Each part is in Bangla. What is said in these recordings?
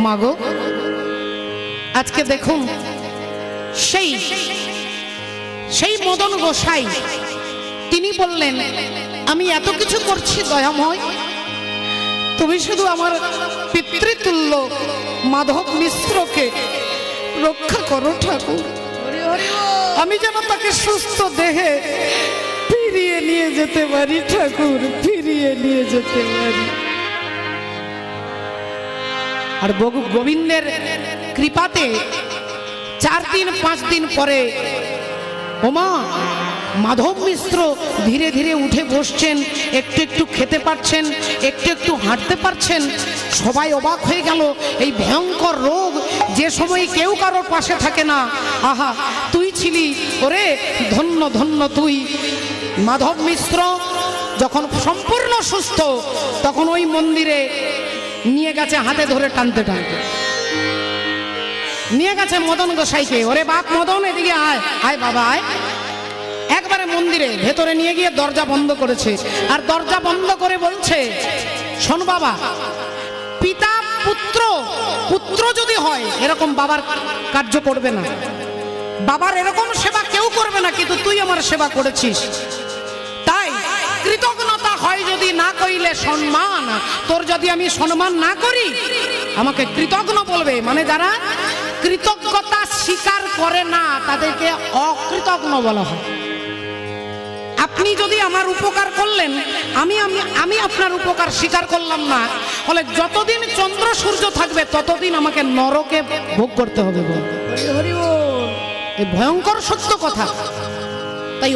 মাগো আজকে দেখুন সেই সেই মদন গোসাই তিনি বললেন আমি এত কিছু করছি দয়াময়, তুমি শুধু আমার পিতৃতুল্য মাধব মিশ্রকে রক্ষা করো ঠাকুর। আমি যেন তাকে সুস্থ দেহে ফিরিয়ে নিয়ে যেতে পারি ঠাকুর, ফিরিয়ে নিয়ে যেতে পারি। আর গোবিন্দের কৃপাতে 4 দিন 5 দিন পরে ওমা মাধব মিশ্র ধীরে ধীরে উঠে বসছেন, একটু একটু খেতে পারছেন, একটু একটু হাঁটতে পারছেন। সবাই অবাক হয়ে গেল, এই ভয়ঙ্কর রোগ যে সময় কেউ কারোর পাশে থাকে না, আহা তুই ছিলি, ওরে ধন্য ধন্য তুই। মাধব মিশ্র যখন সম্পূর্ণ সুস্থ তখন ওই মন্দিরে নিয়ে গেছে হাতে ধরে টানতে টানতে নিয়ে গেছে মদন গোসাইকে, ওরে বাপ মদন এদিকে আয়, আয় বাবা আয়। একবারে মন্দিরে ভেতরে নিয়ে গিয়ে দরজা বন্ধ করেছে, আর দরজা বন্ধ করে বলছে শোন বাবা, পিতা পুত্র পুত্র যদি হয় এরকম বাবার কার্য করবে না, বাবার এরকম সেবা কেউ করবে না, কিন্তু তুই আমার সেবা করেছিস, তাই কৃতজ্ঞতা হয় যদি না কইলে সম্মান, তোর যদি আমি সম্মান না করি আমাকে কৃতজ্ঞ বলবে। মানে যারা কৃতজ্ঞতা স্বীকার করে না তাদেরকে অকৃতজ্ঞ বলা হয়। আপনি যদি আমার উপকার করলেন, আমি আমি আমি আপনার উপকার স্বীকার করলাম না, ফলে যতদিন চন্দ্র সূর্য থাকবে ততদিন আমাকে নরকে ভোগ করতে হবে। এই ভয়ঙ্কর সত্য কথা। তাই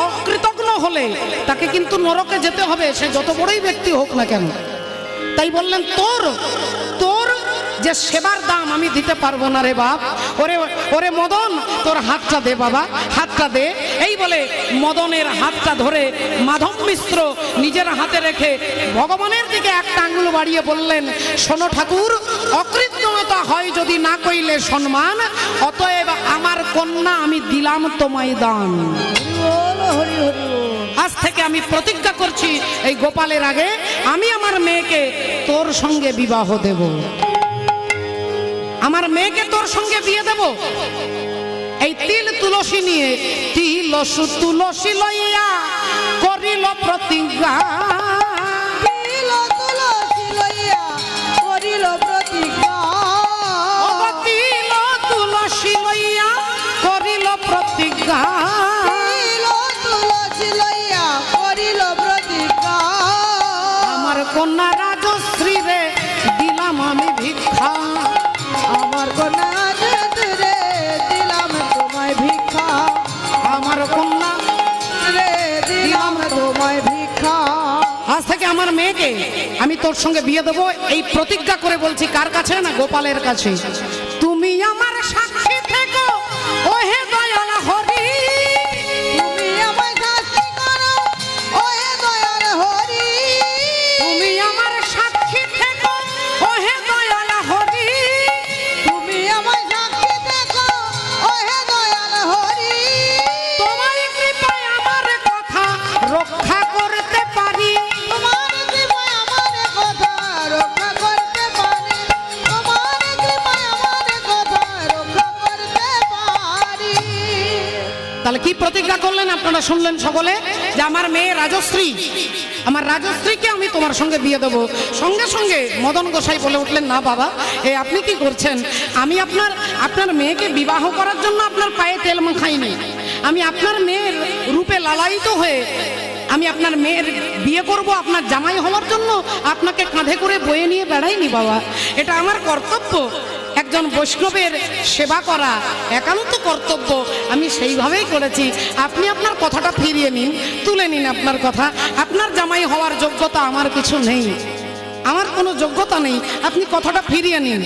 অকৃতজ্ঞ হলে তাকে কিন্তু নরকে যেতে হবে, সে যত বড়ই ব্যক্তি হোক না কেন। তাই বললেন তোর তোর যে সেবার দাম আমি দিতে পারবো না রে বাপ। ওরে ওরে মদন তোর হাতটা দে বাবা, হাতটা দে। এই বলে মদনের হাতটা ধরে মাধব মিশ্র নিজের হাতে রেখে ভগবানের দিকে একটা আঙুল বাড়িয়ে বললেন শোনো ঠাকুর, অকৃতজ্ঞতা হয় যদি না কইলে সম্মান, অতএব আমার কন্যা আমি দিলাম তোমায় দান। আজ থেকে আমি প্রতিজ্ঞা করছি এই গোপালের আগে আমি আমার মেয়েকে তোর সঙ্গে বিবাহ দেব, আমার মেয়েকে তোর সঙ্গে বিয়ে দেব। এই তিল তুলসী নিয়ে তুলসী লইয়া করিল প্রতিজ্ঞা, তিল তুলসী লইয়া করিল প্রতিজ্ঞা, তিল তুলসী লইয়া করিল প্রতিজ্ঞা, তিল তুলসী লইয়া করিল প্রতিজ্ঞা, আমার কন্যা রাজশ্রী রে দিলাম আমি ভিক্ষা, আমার কন্যা রে দিলাম তোমায় ভিক্ষা, আমার কন্যা রে দিলাম তোমায় ভিক্ষা। আজ থেকে আমার মেয়েকে আমি তোর সঙ্গে বিয়ে দেবো এই প্রতিজ্ঞা করে বলছি। কার কাছে? না গোপালের কাছে। তুমি আমার সাক্ষী থেকো ও হে দয়াল হরি, তুমি আমায় সাক্ষী করো ও হে দয়াল হরি, তুমি আমার সাক্ষী থেকো ও হে দয়াল হরি, তুমি আমায় সাক্ষী দেখো ও হে দয়াল হরি, তোমার কৃপায় আমার কথা রক্ষা করতে পারি, তোমার কৃপায় আমার কথা রক্ষা করতে পারি, তোমার কৃপায় আমার কথা রক্ষা করতে পারি। তাহলে কি প্রতিজ্ঞা করলেন আপনারা শুনলেন সকলে, যে আমার মেয়ে রাজশ্রী, আমার রাজশ্রীকে আমি তোমার সঙ্গে বিয়ে দেবো। সঙ্গে সঙ্গে মদন গোসাই বলে উঠলেন না বাবা, আপনি কি করছেন? আমি আপনার মেয়েকে বিবাহ করার জন্য আপনার পায়ে তেল মাখাইনি, আমি আপনার মেয়ের রূপে লালায়িত হয়ে আমি আপনার মেয়ের বিয়ে করব আপনার জামাই হওয়ার জন্য আপনাকে কাঁধে করে বয়ে নিয়ে বেড়াইনি বাবা। এটা আমার কর্তব্য, একজন বৈষ্ণবের সেবা করা একান্ত কর্তব্য, আমি সেইভাবেই করেছি। আপনি আপনার কথাটা ফিরিয়ে নিন, তুলে নিন আপনার কথা। আপনার জামাই হওয়ার যোগ্যতা আমার কিছু নেই, আমার কোনো যোগ্যতা নেই, আপনি কথাটা ফিরিয়ে নিন।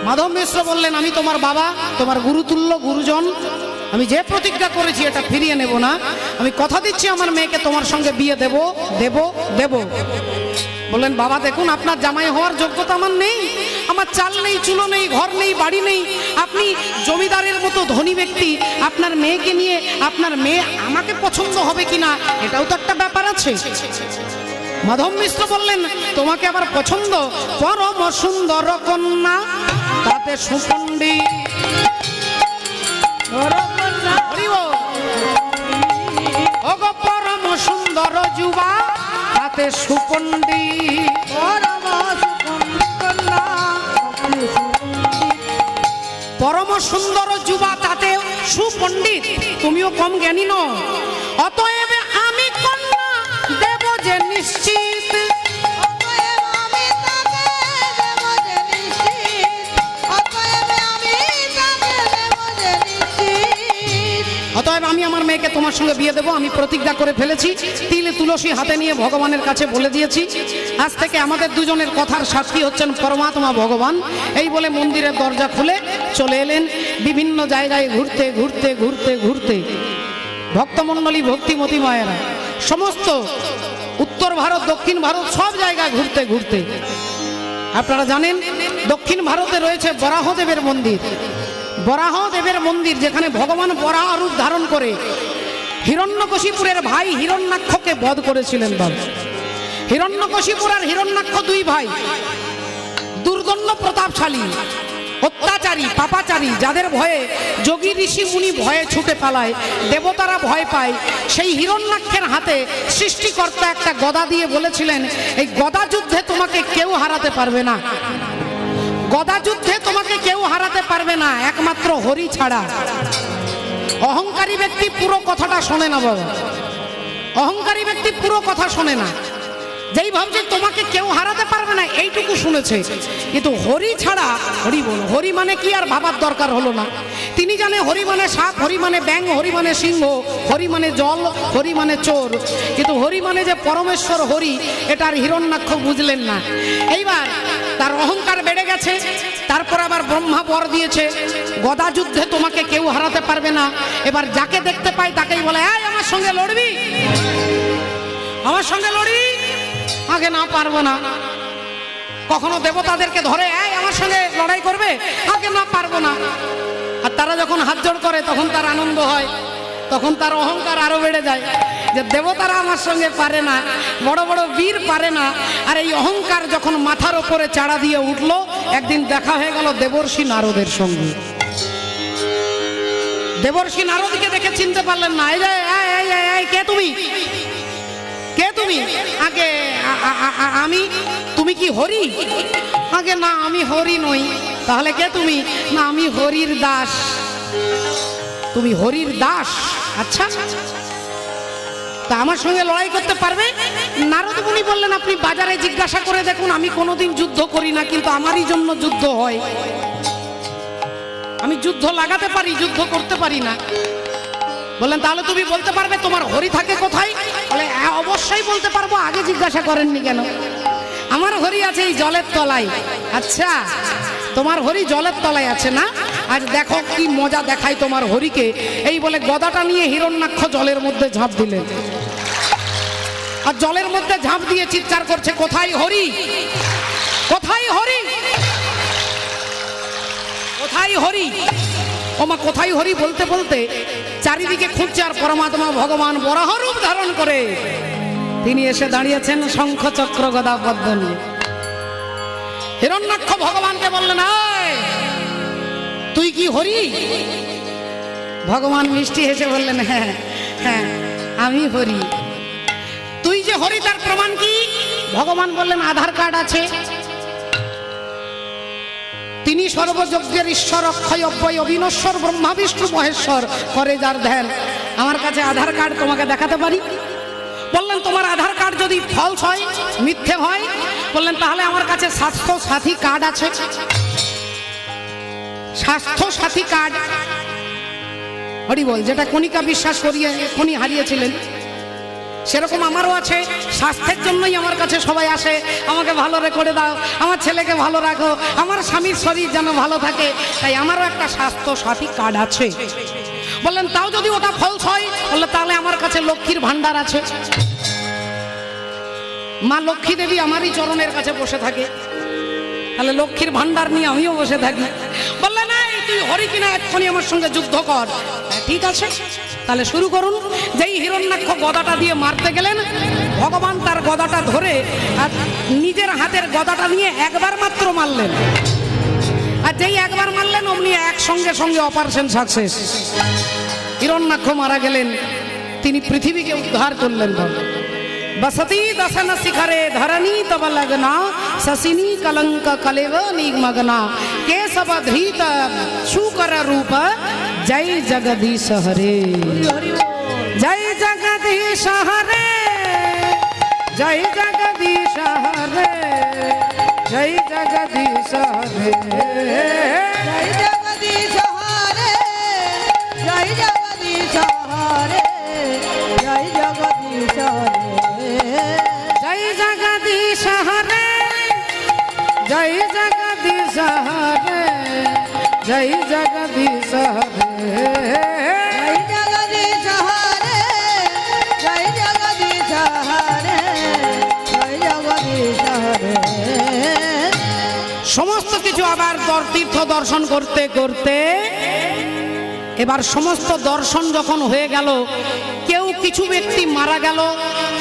মাধব মিশ্র বললেন আমি তোমার বাবা, তোমার গুরুতুল্য গুরুজন, আমি যে প্রতিজ্ঞা করেছি এটা ফিরিয়ে নেব না, আমি কথা দিচ্ছি আমার মেয়েকে তোমার সঙ্গে বিয়ে দেব দেব দেব। বললেন বাবা দেখুন আপনার জামাই হওয়ার যোগ্যতা আমার নেই, আমার চাল নেই, চুলো নেই, ঘর নেই, বাড়ি নেই, আপনি জমিদারের মতো ধনী ব্যক্তি, আপনার মেয়েকে নিয়ে আপনার মেয়ে আমাকে পছন্দ হবে কিনা এটাও তো একটা ব্যাপার আছে। মাধব মিশ্র বললেন তোমাকে আবার পছন্দ, পরম সুন্দর কন্যা তাতে সুপণ্ডিত। ওগো পরম সুন্দর যুবা তাতে সুপণ্ডিত। পরম সুন্দর যুবা তাতে সুপণ্ডিত, তুমিও কম জ্ঞানী নও। অতএব আমি কন্যা দেব যে নিশ্চিত। অতএব আমি আমার মেয়েকে তোমার সঙ্গে বিয়ে দেবো, আমি প্রতিজ্ঞা করে ফেলেছি। তিল তুলসী হাতে নিয়ে ভগবানের কাছে বলে দিয়েছি। আজ থেকে আমাদের দুজনের কথার সাক্ষী হচ্ছেন পরমাত্মা ভগবান। এই বলে মন্দিরের দরজা খুলে চলে এলেন। বিভিন্ন জায়গায় ঘুরতে ঘুরতে ঘুরতে ঘুরতে ভক্তমণ্ডলী, ভক্তিমতী মায়েরা সমস্ত উত্তর ভারত, দক্ষিণ ভারত সব জায়গায় ঘুরতে ঘুরতে, আপনারা জানেন দক্ষিণ ভারতে রয়েছে বরাহদেবের মন্দির। বরাহদেবের মন্দির যেখানে ভগবান বরাহ রূপ ধারণ করে হিরণ্যকশিপুরের ভাই হিরণ্যাক্ষকে বধ করেছিলেন। বাবা, হিরণ্যকশিপুর আর হিরণ্যাক্ষ দুই ভাই, দুর্দণ্ড প্রতাপশালী, অত্যাচারী, পাপাচারী, যাদের ভয়ে যোগী ঋষি মুনি ভয়ে ছুটে পালায়, দেবতারা ভয় পায়। সেই হিরণ্যাক্ষের হাতে সৃষ্টিকর্তা একটা গদা দিয়ে বলেছিলেন, এই গদা যুদ্ধে তোমাকে কেউ হারাতে পারবে না, গদা যুদ্ধে তোমাকে কেউ হারাতে পারবে না, একমাত্র হরি ছাড়া। অহংকারী ব্যক্তি পুরো কথাটা শোনে না বাবা, অহংকারী ব্যক্তি পুরো কথা শোনে না। যেই ভাবছে তোমাকে কেউ হারাতে পারবে না এইটুকু শুনেছে, কিন্তু হরি ছাড়া, হরি বলো, হরি মানে কি আর ভাবার দরকার হলো না। তিনি জানে হরি মানে সাপ, হরি মানে ব্যাঙ, হরি মানে সিংহ, হরি মানে জল, হরি মানে চোর, কিন্তু হরি মানে যে পরমেশ্বর হরি এটা আর হিরণ্যাক্ষ বুঝলেন না। এইবার তার অহংকার বেড়ে গেছে। তারপর আবার ব্রহ্মা বর দিয়েছে, গদা যুদ্ধে তোমাকে কেউ হারাতে পারবে না। এবার যাকে দেখতে পায় তাকেই বলে, এই আমার সঙ্গে লড়বি, আমার সঙ্গে লড়বি। আগে না, পারবো না। কখনো দেবতাদেরকে ধরে, এই আমার সঙ্গে লড়াই করবে, আগে না, পারবো না। আর তারা যখন হাত জোড় করে তখন তার আনন্দ হয়, তখন তার অহংকার আরো বেড়ে যায় যে দেবতারা আমার সঙ্গে পারে না, বড় বড় বীর পারে না। আর এই অহংকার যখন মাথার ওপরে চাড়া দিয়ে উঠলো, একদিন দেখা হয়ে গেল দেবর্ষি নারদের সঙ্গে। দেবর্ষি নারদকে দেখে চিনতে পারলেন না। এই যে, কে তুমি, কে তুমি? আগে আমি, তুমি কি হরি? আগে না, আমি হরি নই। তাহলে কে তুমি? না, আমি হরির দাস। তুমি হরির দাস? আচ্ছা, তা আমার সঙ্গে লড়াই করতে পারবে? নারদ মুনি বললেন, আপনি বাজারে জিজ্ঞাসা করে দেখুন, আমি কোনোদিন যুদ্ধ করি না, কিন্তু আমারই জন্য যুদ্ধ হয়। আমি যুদ্ধ লাগাতে পারি, যুদ্ধ করতে পারি না। বললেন, তাহলে তুমি বলতে পারবে তোমার হরি থাকে কোথায়? বলে, হ্যাঁ অবশ্যই বলতে পারবো, আগে জিজ্ঞাসা করেননি কেন? আমার হরি আছে এই জলের তলায়। আচ্ছা, তোমার হরি জলের তলায় আছে না? আজ দেখো কি মজা দেখাই তোমার হরিকে। এই বলে গদাটা নিয়ে হিরণ্যাক্ষ জলের মধ্যে ঝাঁপ দিলেন। আর জলের মধ্যে ঝাঁপ দিয়ে চিৎকার করছে, কোথায় হরি, কোথায় হরি, কোথায় হরি? ওমা, কোথায় হরি বলতে বলতে চারিদিকে খুঁজছে, আর পরমাত্মা ভগবান বরাহ রূপ ধারণ করে তিনি এসে দাঁড়িয়েছেন শঙ্খ চক্র গদা পদ্ম নিয়ে। হিরণ্যাক্ষ ভগবানকে বললেন, তুই কি হরি? ভগবান মিষ্টি হেসে বললেন, হ্যাঁ হ্যাঁ, আমি হরি। তুই যে হরি তার প্রমাণ কি? ভগবান বললেন, আধার কার্ড আছে। তিনি সর্বযজ্ঞের ঈশ্বর, অক্ষয় অব্যয় অবিনশ্বর, ব্রহ্মা বিষ্ণু মহেশ্বর, করে যার ধ্যান। আমার কাছে আধার কার্ড তোমাকে দেখাতে পারি। বললেন, তোমার আধার কার্ড যদি ফলস হয়, মিথ্যে হয়, বললেন তাহলে আমার কাছে স্বাস্থ্য সাথী কার্ড আছে। স্বাস্থ্য সাথী কার্ড, হরি বল, যেটা কণিকা বিশ্বাস করিয়ে খনি হারিয়েছিলেন, সেরকম আমারও আছে। স্বাস্থ্যের জন্যই আমার কাছে সবাই আসে, আমাকে ভালো করে দাও, আমার ছেলেকে ভালো রাখো, আমার স্বামীর শরীর যেন ভালো থাকে, তাই আমারও একটা স্বাস্থ্য সাথী কার্ড আছে। বললেন, তাও যদি ওটা ফলস হয়, বললে তাহলে আমার কাছে লক্ষ্মীর ভান্ডার আছে। মা লক্ষ্মী দেবী আমারই চরণের কাছে বসে থাকে, তাহলে লক্ষ্মীর ভান্ডার নিয়ে আমিও বসে থাকি। বললেন এই তুই হরি কিনা এক্ষুনি আমার সঙ্গে যুদ্ধ কর। ঠিক আছে, তাহলে শুরু করুন। যেই হিরণ্যাক্ষ গদাটা দিয়ে মারতে গেলেন, ভগবান তার গদাটা ধরে আর নিজের হাতের গদাটা নিয়ে একবার মাত্র মারলেন। আর যেই একবার মারলেন অমনি একসঙ্গে সঙ্গে অপারেশন সাকসেস। হিরণ্যাক্ষ মারা গেলেন, তিনি পৃথিবীকে উদ্ধার করলেন। বসতি দশন শিখরে ধরণী তব লগনা, শশিনী কলঙ্ক কলেব নিগমगना, केशव धृत शुकर रूप, जय जगदीश हरे, जय जगदीश हरे, जय जगदीश हरे, जय जगदीश हरे, जय जगदीश हरे, जय जगदीश हरे, जय जगदीश हरे, जय जगदीश हरे, जय जगदीश हरे, जय जगदीश हरे, जय जगदीश हरे, जय जगदीश हरे, जय जगदीश हरे। সমস্ত কিছু আবার তীর্থ দর্শন করতে করতে এবার সমস্ত দর্শন যখন হয়ে গেল, কেউ কিছু ব্যক্তি মারা গেল,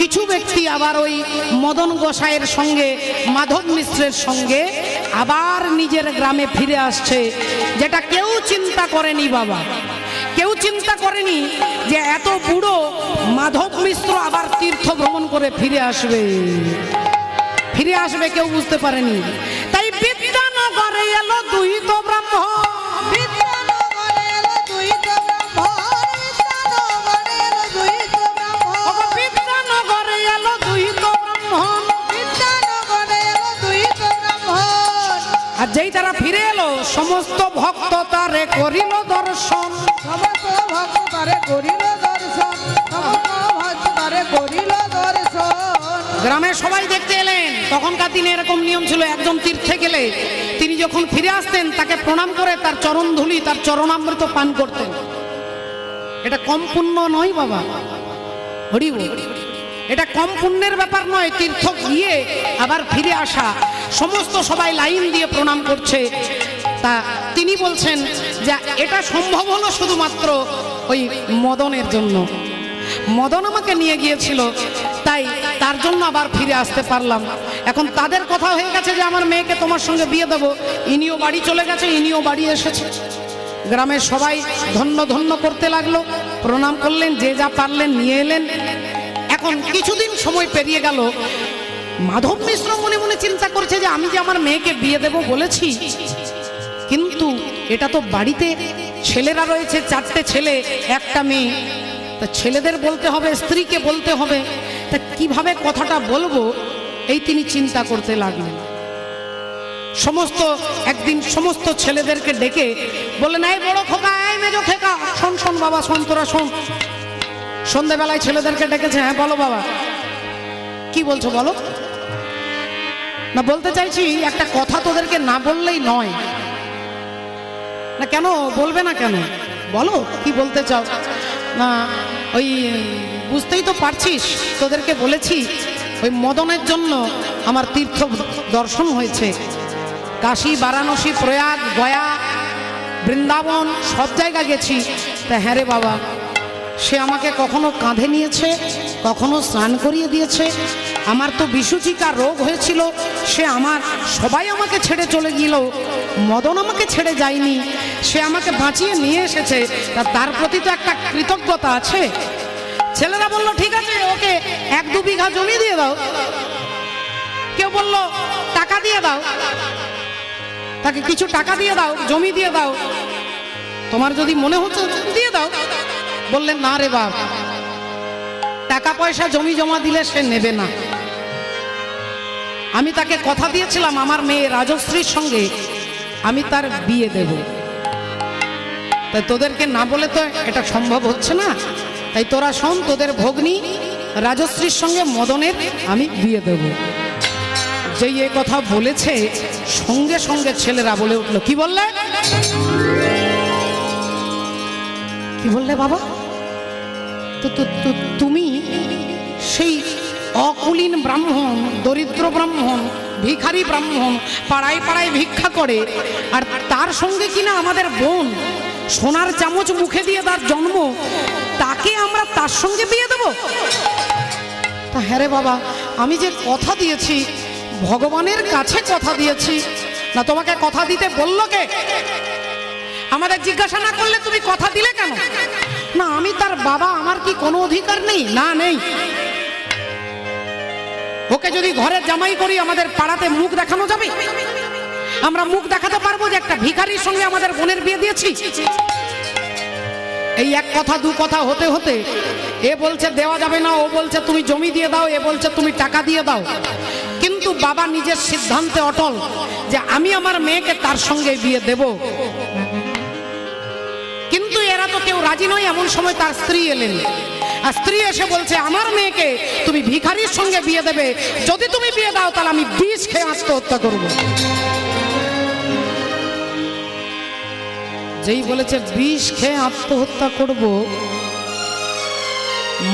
কিছু ব্যক্তি আবার ওই মদন গোসাইয়ের সঙ্গে মাধব মিশ্রের সঙ্গে আবার নিজের গ্রামে ফিরে আসছে, যেটা কেউ চিন্তা করেনি বাবা। কেউ চিন্তা করেনি যে এত বুড়ো মাধব মিশ্র আবার তীর্থ ভ্রমণ করে ফিরে আসবে, ফিরে আসবে কেউ বুঝতে পারেনি। তাই বিদ্যানগরে এলো দুই তো ব্রাহ্মণ, বিদ্যানগরে এলো দুই তো ব্রাহ্মণ, বিদ্যানগরে এলো দুই তো ব্রাহ্মণ, বিদ্যানগরে এলো দুই তো ব্রাহ্মণ। বিদ্যানগরে এলো দুই তো ব্রাহ্মণ। আর যেই তারা ফিরে এলো, সমস্ত ভক্ত তারে করিল দর্শন। সমস্ত ভক্ত তারে করিল দর্শন, সমস্ত ভক্ত তারে করিল দর্শন। গ্রামের সবাই দেখতে এলেন। তখনকার দিনে এরকম নিয়ম ছিল, একজন তীর্থে গেলে তিনি যখন ফিরে আসতেন তাকে প্রণাম করে তার চরণ ধুলি, তার চরণামৃত পান করতেন। এটা কম পুণ্য নয় বাবা, হরি বল। এটা কম পুণ্যের ব্যাপার নয়। তীর্থ গিয়ে আবার ফিরে আসা, সমস্ত সবাই লাইন দিয়ে প্রণাম করছে। তা তিনি বলছেন যে এটা সম্ভব হলো শুধুমাত্র ওই মদনের জন্য। মদন আমাকে নিয়ে গিয়েছিল, তাই তার জন্য আবার ফিরে আসতে পারলাম। এখন তাদের কথা হয়ে গেছে যে আমার মেয়েকে তোমার সঙ্গে বিয়ে দেবো। ইনিও বাড়ি চলে গেছে, ইনিও বাড়ি এসেছে। গ্রামের সবাই ধন্য ধন্য করতে লাগলো, প্রণাম করলেন, যে যা পারলেন নিয়ে এলেন। এখন কিছুদিন সময় পেরিয়ে গেল, মাধব মিশ্র মনে মনে চিন্তা করছে যে আমি যে আমার মেয়েকে বিয়ে দেব বলেছি, কিন্তু এটা তো বাড়িতে ছেলেরা রয়েছে, 4টে ছেলে 1টা মেয়ে। তা ছেলেদের বলতে হবে, স্ত্রীকে বলতে হবে, তা কিভাবে কথাটা বলবো এই তিনি চিন্তা করতে লাগলেন। একদিন সমস্ত ছেলেদেরকে ডেকে বললেন, এই বড় খোকা, এই মেজো খোকা, শোন শোন বাবা, শোন তোরা শোন। সন্ধ্যেবেলায় ছেলেদেরকে ডেকেছে। হ্যাঁ বলো বাবা, কি বলছো বলো। না বলতে চাইছি একটা কথা তোদেরকে না বললেই নয়। না কেন বলবে না কেন, বলো কি বলতে চাও। না ওই বুঝতেই তো পারছিস, তোদেরকে বলেছি ওই মদনের জন্য আমার তীর্থ দর্শন হয়েছে। কাশী, বারাণসী, প্রয়াগ, গয়া, বৃন্দাবন সব জায়গা গেছি। তা হ্যাঁ রে বাবা, সে আমাকে কখনো কাঁধে নিয়েছে, কখনো স্নান করিয়ে দিয়েছে। আমার তো বিসূচিকা রোগ হয়েছিল, সবাই আমাকে ছেড়ে চলে গেল, মদন আমাকে ছেড়ে যায়নি, সে আমাকে বাঁচিয়ে নিয়ে এসেছে। তার প্রতি তো একটা কৃতজ্ঞতা আছে। ছেলেরা বলল ঠিক আছে, ওকে 1-2 বিঘা জমি দিয়ে দাও। কেউ বলল টাকা দিয়ে দাও, তাকে কিছু টাকা দিয়ে দাও, জমি দিয়ে দাও, তোমার যদি মনে হচ্ছে দিয়ে দাও। বললেন না রে বাপ, টাকা পয়সা জমি জমা দিলে সে নেবে না। আমি তাকে কথা দিয়েছিলাম আমার মেয়ে রাজশ্রীর সঙ্গে আমি তার বিয়ে দেব। তাই তোদেরকে না বলে তো এটা সম্ভব হচ্ছে না। তাই তোরা শোন, তোদের ভগ্নী রাজশ্রীর সঙ্গে মদনের আমি বিয়ে দেব। যেই এ কথা বলেছে সঙ্গে সঙ্গে ছেলেরা বলে উঠল, কি বললে, কি বললে বাবা। তো তুমি সেই অকুলীন ব্রাহ্মণ, দরিদ্র ব্রাহ্মণ ভিখারি ব্রাহ্মণ পাড়ায় পাড়ায় ভিক্ষা করে, আর তার সঙ্গে কিনা আমাদের বোন সোনার চামচ মুখে দিয়ে তার জন্ম, তাকে আমরা তার সঙ্গে বিয়ে দেব? তা হ্যাঁ রে বাবা, আমি যে কথা দিয়েছি, ভগবানের কাছে কথা দিয়েছি না, তোমাকে কথা দিতে বললো কে? আমাদের জিজ্ঞাসা না করলে তুমি কথা দিলে কেন? না আমি তার বাবা, আমার কি কোনো অধিকার নেই? না নেই। ওকে যদি ঘরের জামাই করি আমাদের পাড়াতে মুখ দেখানো যাবে? আমরা মুখ দেখাতে পারবো যে একটা ভিখারির সঙ্গে আমাদের বোনের বিয়ে দিয়েছি? এই এক কথা দু কথা হতে হতে এ বলছে দেওয়া যাবে না, ও বলছে তুমি জমি দিয়ে দাও, এ বলছে তুমি টাকা দিয়ে দাও। কিন্তু বাবা নিজের সিদ্ধান্তে অটল যে আমি আমার মেয়েকে তার সঙ্গে বিয়ে দেব। কিন্তু এরা তো কেউ রাজি নয়। এমন সময় তার স্ত্রী এলেন, আর স্ত্রী এসে বলছে আমার মেয়েকে তুমি ভিখারির সঙ্গে বিয়ে দেবে, যদি তুমি বিয়ে দাও তাহলে আমি বিষ খেয়ে আত্মহত্যা করব। যেই বলেছে বিষ খেয়ে আত্মহত্যা করব,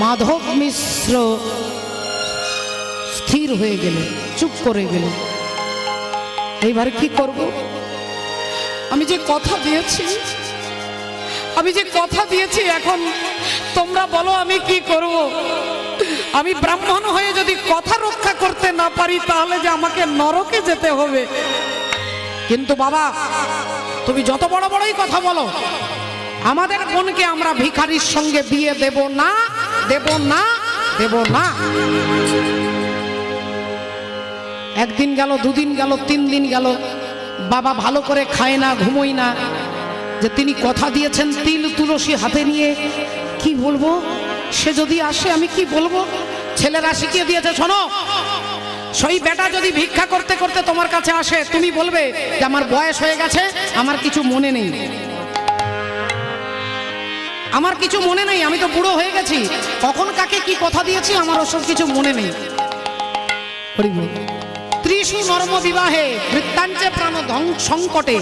মাধব মিশ্র স্থির হয়ে গেল, চুপ করে গেল। এইবার কি করব? আমি যে কথা দিয়েছি, আমি যে কথা দিয়েছি, এখন তোমরা বলো আমি কি করব? আমি ব্রাহ্মণ হয়ে যদি কথা রক্ষা করতে না পারি তাহলে যে আমাকে নরকে যেতে হবে। কিন্তু বাবা তুমি যত বড় বড়ই কথা বলো, আমাদের বোনকে আমরা ভিখারির সঙ্গে বিয়ে দেব না, দেব না, দেব না। একদিন গেল, দুদিন গেল, 3 দিন গেল, বাবা ভালো করে খায় না, ঘুমোয় না। যে তিনি কথা দিয়েছেন তিল তুলসী হাতে নিয়ে, কি বলবো? সে যদি আসে আমি কি বলবো? ছেলেরা শিখিয়ে দিয়েছে, শোনো, সেই বেটা যদি ভিক্ষা করতে করতে তোমার কাছে আসে, তুমি বলবে যে আমার বয়স হয়ে গেছে, আমার কিছু মনে নেই, আমার কিছু মনে নেই, আমি তো বুড়ো হয়ে গেছি, কখন কাকে কি কথা দিয়েছি আমার ওসব কিছু মনে নেই। ত্রিশু নর্ম বিবাহে বৃত্তাঞ্চে প্রাণ সংকটে।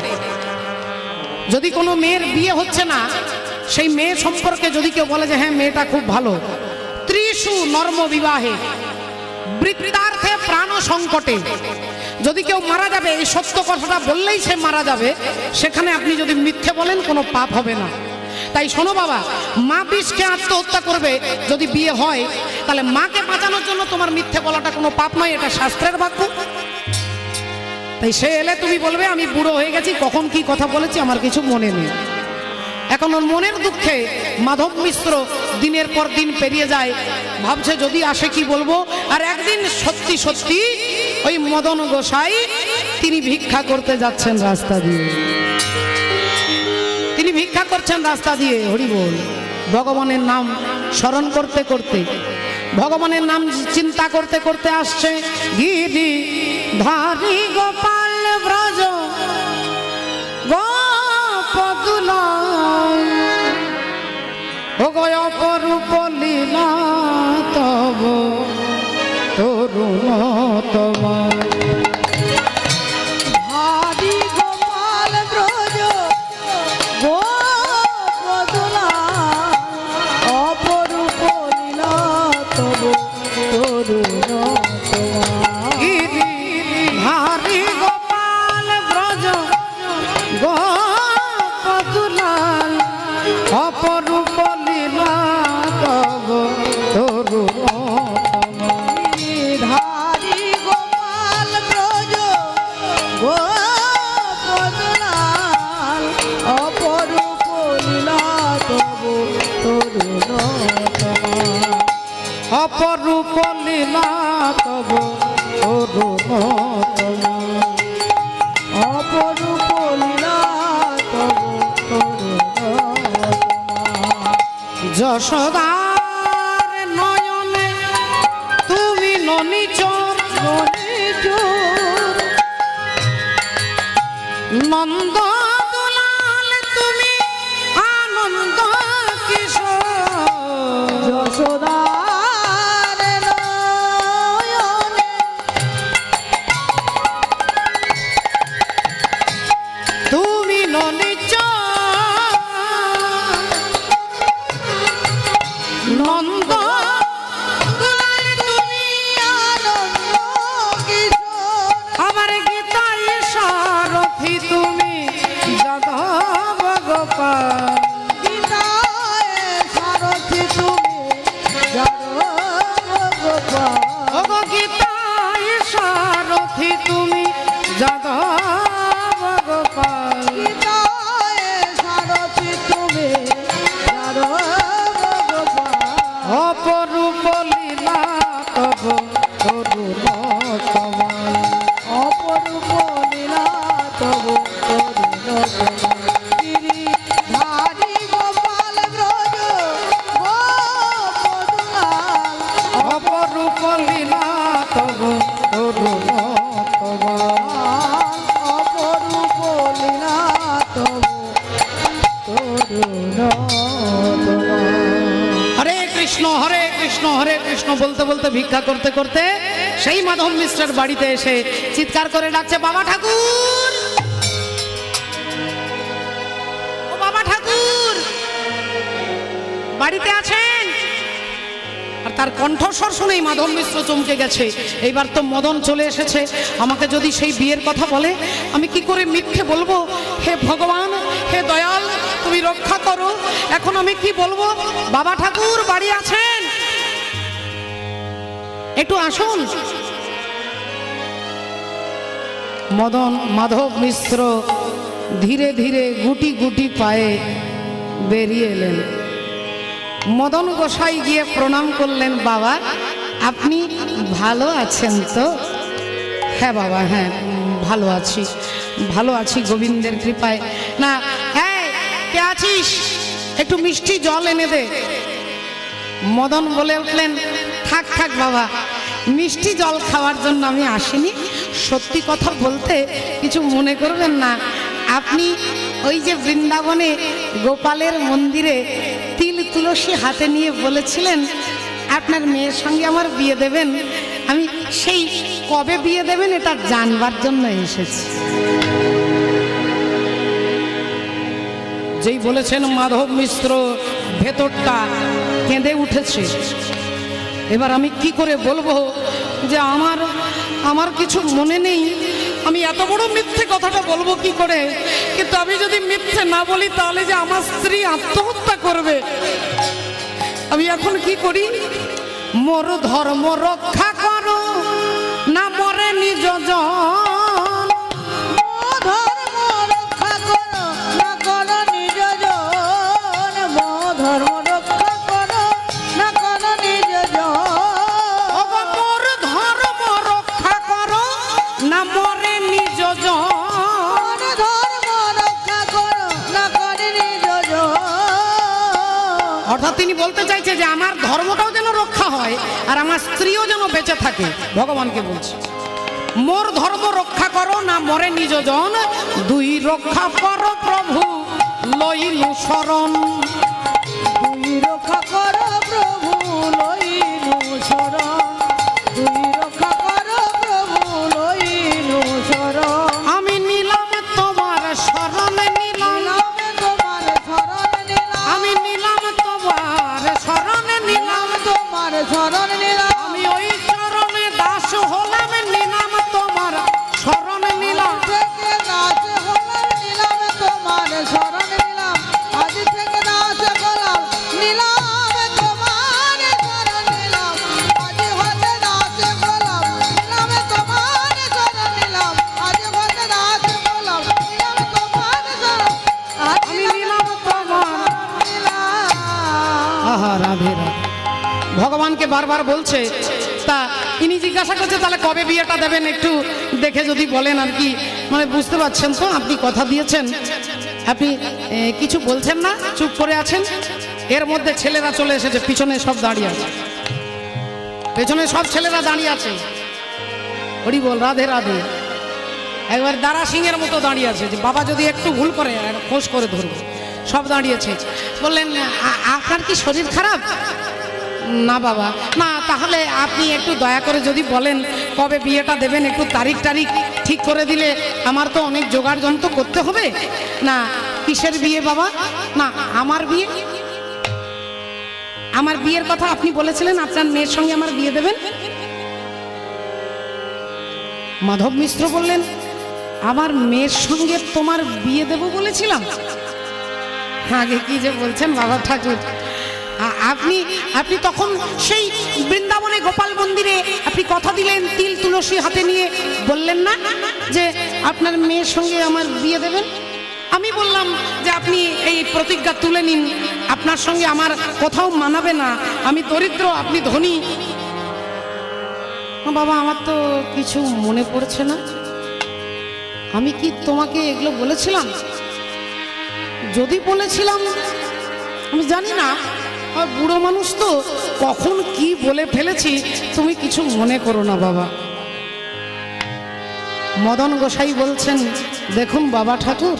যদি কোনো মেয়ের বিয়ে হচ্ছে না, সেই মেয়ে সম্পর্কে যদি কেউ বলে যে হ্যাঁ মেয়েটা খুব ভালো, ত্রিশু নর্ম বিবাহে বৃত্তার্থে প্রাণ সংকটে, যদি কেউ মারা যাবে, এই সত্য কথাটা বললেই সে মারা যাবে, সেখানে আপনি যদি মিথ্যে বলেন কোনো পাপ হবে না। তাই শোনো বাবা, মা বিষকে আত্মহত্যা করবে যদি বিয়ে হয়, তাহলে মাকে বাঁচানোর জন্য তোমার মিথ্যে বলাটা কোনো পাপ নয়, এটা শাস্ত্রের বাক্য। তাই সে এলে তুমি বলবে আমি বুড়ো হয়ে গেছি, কখন কি কথা বলেছি আমার কিছু মনে নেই। এখন ওর মনের দুঃখে মাধব মিশ্র দিনের পর দিন পেরিয়ে যায়, ভাবছে যদি আসে কি বলবো। আর একদিন সত্যি সত্যি ওই মদন গোসাই তিনি ভিক্ষা করতে যাচ্ছেন রাস্তা দিয়ে, তিনি ভিক্ষা করছেন রাস্তা দিয়ে, হরি বল, ভগবানের নাম স্মরণ করতে করতে, ভগবানের নাম চিন্তা করতে করতে আসছে। গিরি ধারি গোপাল ব্রজ গোপদুলা, ও গয় অপরূপ লীলা তব তরুণ তোমার। হরি গোপাল ব্রজ গোপদুলা, অপরূপ লীলা তব তরুণ তোমার। হরি গোপাল ব্রজ গোপদুলাল, অপরূপ লীলা তব তরুণ তোমার। ধারি গোপাল ব্রজ গোপদুলাল, অপরূপ লীলা তব তরুণ তোমার। অপরূপ লীলা তব তরুণ তোমার। অপরূপ লীলা তব তরুণ তোমার। যশোদার নয়নে তুমি ননিচর, নন্দ দুলাল তুমি আনন্দ কিশোর। যশোদার নয়নে তুমি ননিচর, নন্দ দুলাল তুমি আনন্দ কিশোর। গোপাল। গীতায় সারথি তুমি যাদব গোপাল। ওগো গীতায় সারথি তুমি যাদব গোপাল। গীতায় সারথি তুমি যাদব গোপাল। অপরূপ লীলা তব তরুণ কমল। অপরূপ লীলা তব তরুণ কমল। গিরিধারী গোপাল ব্রজ গোপদুলাল। অপরূপ লীলা তব তরুণ কমল। অপরূপ লীলা তব তরুণ হরে কৃষ্ণ হরে কৃষ্ণ হরে কৃষ্ণ বলতে বলতে ভিক্ষা করতে করতে সেই মাধব মিশ্রের বাড়িতে এসে চিৎকার করে ডাকছে, বাবা ঠাকুর, ও বাবা ঠাকুর, বাড়িতে আছেন? আর তার কণ্ঠস্বর শুনেই মাধব মিশ্র চমকে গেছে। এইবার তো মদন চলে এসেছে, আমাকে যদি সেই বিয়ের কথা বলে আমি কি করে মিথ্যে বলবো? হে ভগবান, হে দয়াল, তুমি রক্ষা করো। এখন আমি কি বলবো? বাবা ঠাকুর বাড়ি আছেন? একটু আসুন। মদন মাধব মিশ্র ধীরে ধীরে গুটি গুটি পায়ে বেরিয়ে এলেন। মদন গোসাই গিয়ে প্রণাম করলেন, বাবা আপনি ভালো আছেন তো? হ্যাঁ বাবা, হ্যাঁ ভালো আছি, ভালো আছি গোবিন্দের কৃপায়। না হ্যাঁ, কে আছিস? একটু মিষ্টি জল এনে দে। মদন বলে উঠলেন, থাক থাক বাবা, মিষ্টি জল খাওয়ার জন্য আমি আসিনি। সত্যি কথা বলতে কিছু মনে করবেন না, আপনি ওই যে বৃন্দাবনে গোপালের মন্দিরে তিল তুলসী হাতে নিয়ে বলেছিলেন আপনার মেয়ের সঙ্গে আমার বিয়ে দেবেন, আমি সেই কবে বিয়ে দেবেন এটা জানবার জন্য এসেছি। যেই বলেছেন মাধব মিশ্র ভেতরটা কেঁদে উঠেছে। এবার আমি কি করে বলবো যে আমার কিছু মনে নেই, আমি এত বড় মিথ্যে কথাটা বলবো কি করে? কিন্তু আমি যদি মিথ্যে না বলি তাহলে যে আমার স্ত্রী আত্মহত্যা করবে। আমি এখন কি করি? মোর ধর্ম রক্ষা করো না মরে নিজ জন। ধর্ম রক্ষা করো না করো নিজ জন। ধর্ম রক্ষা করো না করো নিজ জন। ওগো মোর ধর্ম রক্ষা করো না মরে নিজ জন। ধর্ম রক্ষা করো না করে নিজ জন। অর্থাৎ তিনি বলতে চাইছে যে আমার ধর্মটাও যেন রক্ষা হয় আর আমার স্ত্রীও যেন বেঁচে থাকে। ভগবানকে বলছে, মোর ধর্ম রক্ষা করো না মরে নিজ জন, দুই রক্ষা করো প্রভু লইলু শরণ। তুই রক্ষা করো প্রভু লইলু শরণ। তুই রক্ষা করো প্রভু লইলু শরণ। আমি নিলাম তোমার শরণ নিলাম, নিলামে তোমার শরণ নিলাম। আমি নিলাম তোমার শরণ নিলাম, তোমার শরণ নিলাম। আমি ওই চরণে দাস হলাম, নিলাম তোমার শরণ নিলাম। থেকে দাস হলাম নিলাম তোমার শরণ নিলাম। আজ থেকে দাস হলাম নিলাম তোমার শরণ নিলাম। আজ হতে দাস হলাম নিলাম তোমার শরণ নিলাম। আজ হতে দাস হলাম নিলাম তোমার শরণ। আজ আমি নিলাম তোমার। নিলাম। আহা রাধে রাধে। ভগবানকে বারবার বলছে। তা ইনি জিজ্ঞাসা করছে তাহলে কবে বিয়েটা দেবেন একটু দেখে যদি বলেন আর কি। মানে বুঝতে পারছেন তো, আপনি কথা দিয়েছেন, আপনি কিছু বলছেন না, চুপ করে আছেন। এর মধ্যে ছেলেরা চলে এসেছে, পিছনে সব দাঁড়িয়ে আছে, পেছনে সব ছেলেরা দাঁড়িয়ে আছে। হরি বল, রাধে রাধে। একবার দারা সিংহের মতো দাঁড়িয়ে আছে যে বাবা যদি একটু ভুল করে খোঁজ করে ধরবো। সব দাঁড়িয়েছে। বললেন, আপনার কি শরীর খারাপ? না বাবা। না, তাহলে আপনি একটু দয়া করে যদি বলেন কবে বিয়েটা দেবেন, একটু তারিখ ঠিক করে দিলে আমার তো অনেক জোগাড় যন্ত্র করতে হবে। না, কিসের বিয়ে বাবা? না, আমার বিয়ে। আমার বিয়ের কথা আপনি বলেছিলেন আপনার মেয়ের সঙ্গে আমার বিয়ে দেবেন। মাধব মিশ্র বললেন, আমার মেয়ের সঙ্গে তোমার বিয়ে দেব বলেছিলাম? আগে কি যে বলছেন বাবা ঠাকুর, আপনি আপনি তখন সেই বৃন্দাবনে গোপাল মন্দিরে আপনি কথা দিলেন, তিল তুলসী হাতে নিয়ে বললেন না যে আপনার মেয়ের সঙ্গে আমার বিয়ে দেবেন। আমি বললাম যে আপনি এই প্রতিজ্ঞা তুলে নিন, আপনার সঙ্গে আমার কোথাও মানাবে না, আমি দরিদ্র আপনি ধনী। বাবা আমার তো কিছু মনে পড়ছে না, আমি কি তোমাকে এগুলো বলেছিলাম? যদি বলেছিলাম আমি জানি না, আর বুড়ো মানুষ তো কখন কি বলে ফেলেছি, তুমি কিছু মনে করো না বাবা। মদন গোসাই বলছেন, দেখুন বাবা ঠাকুর,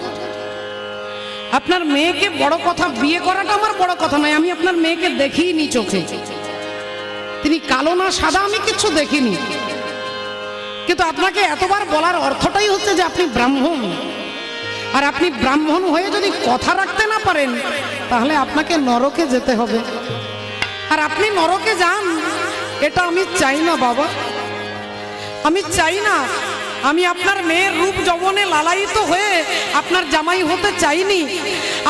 আপনার মেয়েকে বড় কথা, বিয়ে করাটা আমার বড় কথা নয়, আমি আপনার মেয়েকে দেখিনি চোখে, তিনি কালো না সাদা আমি কিছু দেখিনি, কিন্তু আপনাকে এতবার বলার অর্থটাই হচ্ছে যে আপনি ব্রাহ্মণ, আর আপনি ব্রাহ্মণ হয়ে যদি কথা রাখতে না পারেন তাহলে আপনাকে নরকে যেতে হবে, আর আপনি নরকে যান এটা আমি চাই না বাবা, আমি চাই না। আমি আপনার মেয়ের রূপ যৌবনে লালায়িত হয়ে আপনার জামাই হতে চাইনি,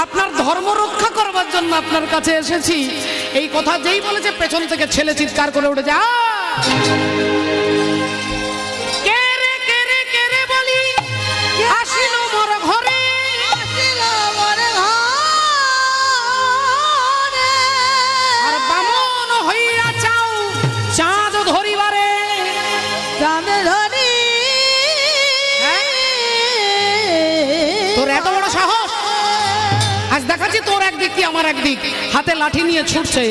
আপনার ধর্ম রক্ষা করবার জন্য আপনার কাছে এসেছি। এই কথা যেই বলেছে পেছন থেকে ছেলে চিৎকার করে উঠে যা, দেখাচ্ছি তোর একদিক কি আমার একদিক, হাতে লাঠি নিয়ে ছুটছে।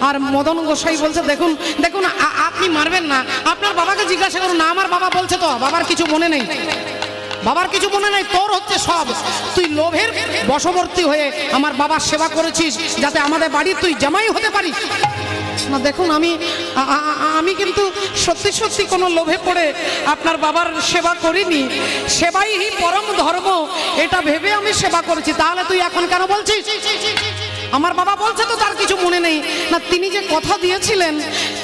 আর মদন গোসাই বলছে, দেখুন দেখুন আপনি মারবেন না, আপনার বাবাকে জিজ্ঞাসা করুন না, আমার বাবা বলছে তো, বাবার কিছু মনে নেই, বাবার কিছু মনে নেই, তোর হচ্ছে সব, তুই লোভের বশবর্তী হয়ে আমার বাবার সেবা করেছিস যাতে আমাদের বাড়ি তুই জামাই হতে পারিস না। দেখুন আমি কিন্তু সত্যি সত্যি কোনো লোভে পড়ে আপনার বাবার সেবা করিনি, সেবাই পরম ধর্ম এটা ভেবে আমি সেবা করেছি। তাহলে তুই এখন কেন বলছিস আমার বাবা বলছে তো তার কিছু মনে নেই? না, তিনি যে কথা দিয়েছিলেন,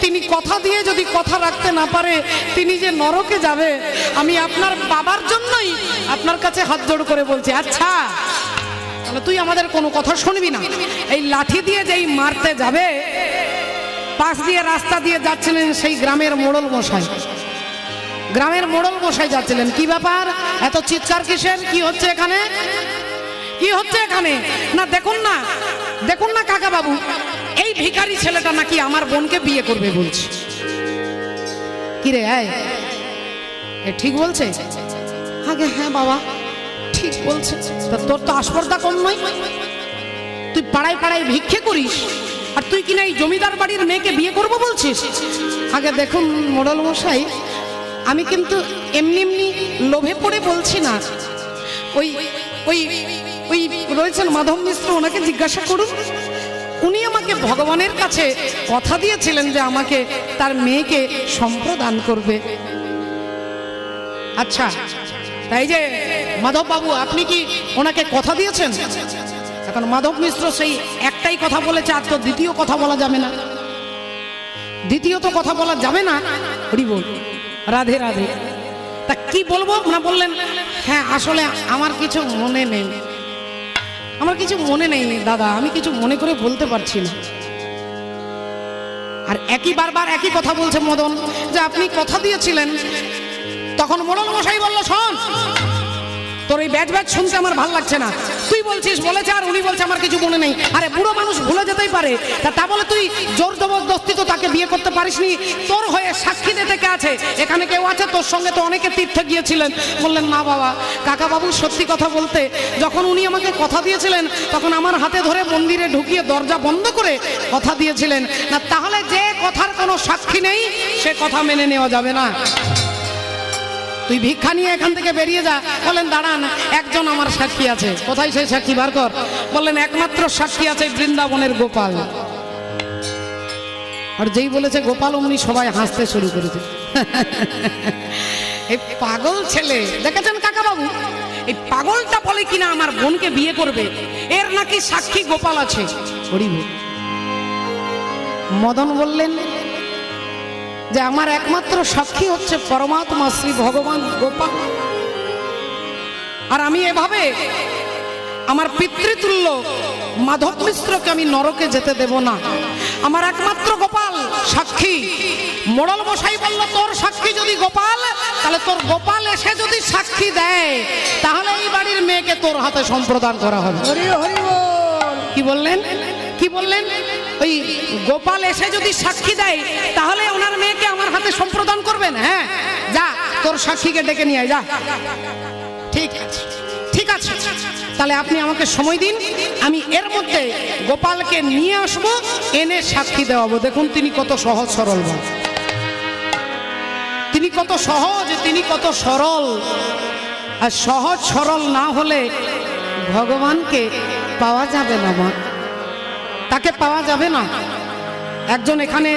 তিনি কথা দিয়ে যদি কথা রাখতে না পারে তিনি যে নরকে যাবে, আমি আপনার বাবার জন্যই আপনার কাছে হাত জোড় করে বলছি। আচ্ছা তাহলে তুই আমাদের কোনো কথা শুনবি না, এই লাঠি দিয়ে যেই মারতে যাবে, পাশ দিয়ে রাস্তা দিয়ে যাচ্ছিলেন সেই গ্রামের মোড়ল মশাই, গ্রামের মোড়ল মশাই যাচ্ছিলেন। কি ব্যাপার, এত চিৎকার কিসের, কি হচ্ছে এখানে, কি হচ্ছে এখানে? না দেখুন না, দেখুন না কাকা বাবু, এই ভিখারি ছেলেটা নাকি আমার বোনকে বিয়ে করবে বলছে। কি রে এ ঠিক বলছে? আগে হ্যাঁ বাবা ঠিক বলছে। তা তোর তো আসপর্দা কম নয়, তুই পাড়ায় পাড়ায় ভিক্ষে করিস, আর তুই কিনা এই জমিদার বাড়ির মেয়েকে বিয়ে করবো বলছিস? আগে দেখুন মোড়ল মশাই, আমি কিন্তু এমনি এমনি লোভে পড়ে বলছি না, ওই ওই ওই রয়েছেন মাধব মিশ্র, ওনাকে জিজ্ঞাসা করুন, উনি আমাকে ভগবানের কাছে কথা দিয়েছিলেন যে আমাকে তার মেয়েকে সম্প্রদান করবে। আচ্ছা তাই যে মাধব বাবু, আপনি কি ওনাকে কথা দিয়েছেন? এখন মাধব মিশ্র সেই একটাই কথা বলেছে, আর তো দ্বিতীয় কথা বলা যাবে না, দ্বিতীয়ত কথা বলা যাবে না। হরি বল, রাধে রাধে। তা কি বলবো না, বললেন হ্যাঁ আসলে আমার কিছু মনে নেই, আমার কিছু মনে নেই দাদা, আমি কিছু মনে করে বলতে পারছি না। আর একই বারবার একই কথা বলছে মদন, যে আপনি কথা দিয়েছিলেন। তখন মোড়ল মশাই বলল, শোন, তোর এই ব্যাচ ব্যাচ শুনতে আমার ভালো লাগছে না, তুই বলছিস বলেছে আর উনি বলছে আমার কিছু মনে নেই। আরে বুড়ো মানুষ ভুলে যেতেই পারে, তা বলে তুই জোর জবরদস্তি তো তাকে বিয়ে করতে পারিসনি, তোর হয়ে সাক্ষী দিতে কে আছে? এখানে কেউ আছে? তোর সঙ্গে তো অনেকে তীর্থে গিয়েছিলেন। বললেন না বাবা, কাকা বাবু সত্যি কথা বলতে, যখন উনি আমাকে কথা দিয়েছিলেন তখন আমার হাতে ধরে মন্দিরে ঢুকিয়ে দরজা বন্ধ করে কথা দিয়েছিলেন। না তাহলে যে কথার কোনো সাক্ষী নেই সে কথা মেনে নেওয়া যাবে না। তুই ভিক্ষা নিয়ে এখান থেকে বেরিয়ে যা। বললেন দাঁড়ান, একজন আমার সাক্ষী আছে। কোথায় সেই সাক্ষী, বার কর। বললেন একমাত্র সাক্ষী আছে বৃন্দাবনের গোপাল। আর যেই বলেছে গোপাল, অমনি সবাই হাসতে শুরু করেছে। এই পাগল ছেলে দেখেছেন কাকা বাবু, এই পাগলটা বলে কিনা আমার বোনকে বিয়ে করবে, এর নাকি সাক্ষী গোপাল আছে। হরি বল। মদন বললেন যে আমার একমাত্র সাক্ষী হচ্ছে পরমাত্মা শ্রী ভগবান গোপাল। আর আমি এভাবে আমার পিতৃতুল্য মাধব মিশ্রকে আমি নরকে যেতে দেব না। আমার একমাত্র গোপাল সাক্ষী। মোড়ল মশাই বলল, তোর সাক্ষী যদি গোপাল, তাহলে তোর গোপাল এসে যদি সাক্ষী দেয়, তাহলে এই বাড়ির মেয়েকে তোর হাতে সম্প্রদান করা হবে। হরি হরি বল। কি বললেন? কি বললেন? ওই গোপাল এসে যদি সাক্ষী দেয়, তাহলে ওনার মেয়েকে আমার হাতে সম্প্রদান করবেন। হ্যাঁ, যা তোর সাক্ষীকে ডেকে নিয়ে আয়, যা। ঠিক আছে, ঠিক আছে, তাহলে আপনি আমাকে সময় দিন, আমি এর মধ্যে গোপালকে নিয়ে আসবো, এনে সাক্ষী দেওয়াবো। দেখুন তিনি কত সহজ সরল, তিনি কত সহজ, তিনি কত সরল। আর সহজ সরল না হলে ভগবানকে পাওয়া যাবে না, মা, তাকে পাওয়া যাবে না। একজন এখানে